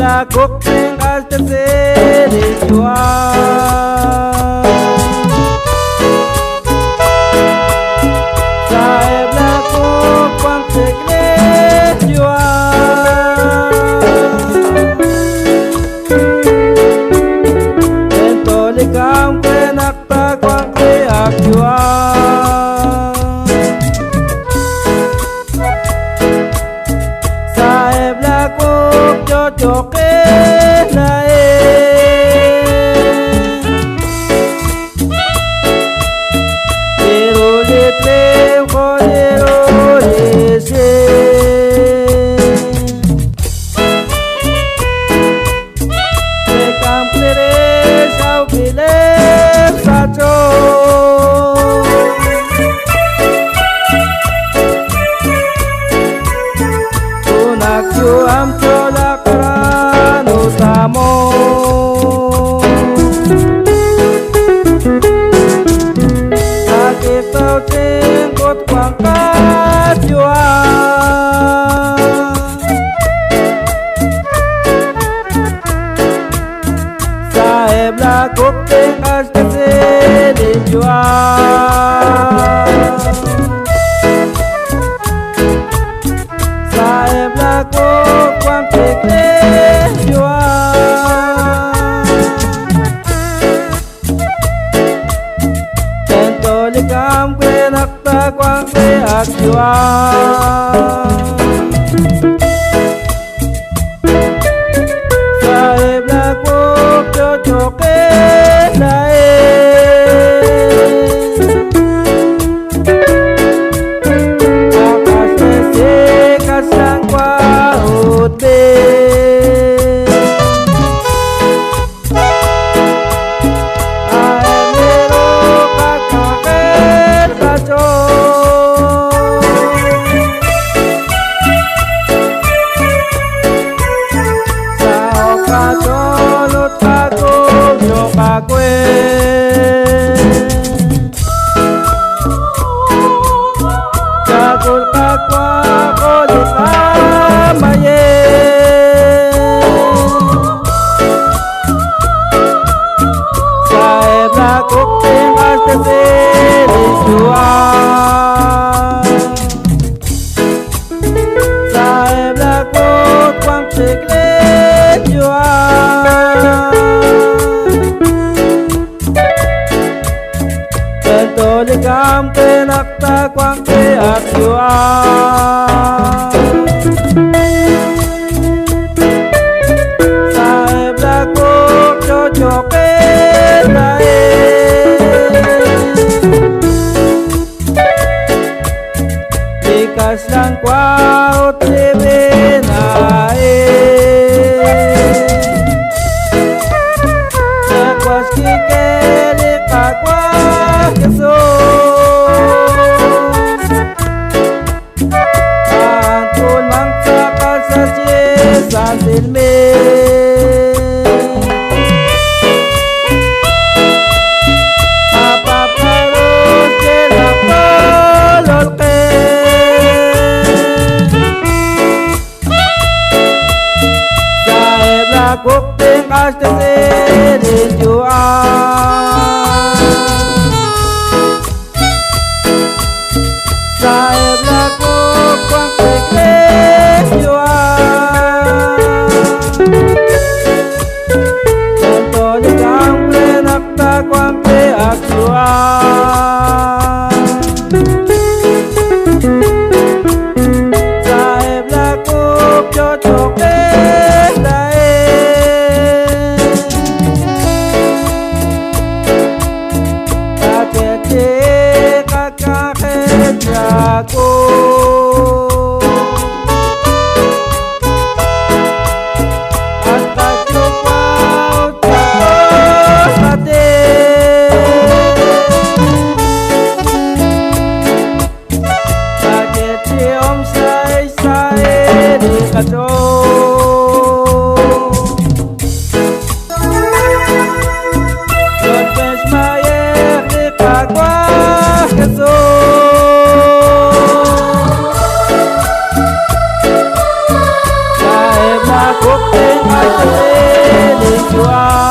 lakok ning hasta serisuan. Saeb lakok pang seglejuan. Entolikam kenak takwang keakjuan. Saeb lakok cocok am cholakaran utamo sakit tau cengkot pangkat jual. Saeb lakok ting hasta serisuan. Saeb lakok pang seglejuan. Entolikam kenak takwang keakjuan. Saeb lakok cocok Cakul kakwa kolit amaye. Saeb lakok ting hasta serisuan. Saeb lakok pang seglejuan. Entolikam kenak takwang keakjuan. Saeb lakok cocok likas lang kwaot libenae. Nakwas kikeli kakwa kesos. Antun mangsa kalsacie santilme. Apa parus jelak tololke. Saeb lakok ting hasta serisuan. Saeb lakok pang seglejuan. Entolikam kenak takwang keakjuan. Saeb lakok cocok kakek kakek berjuang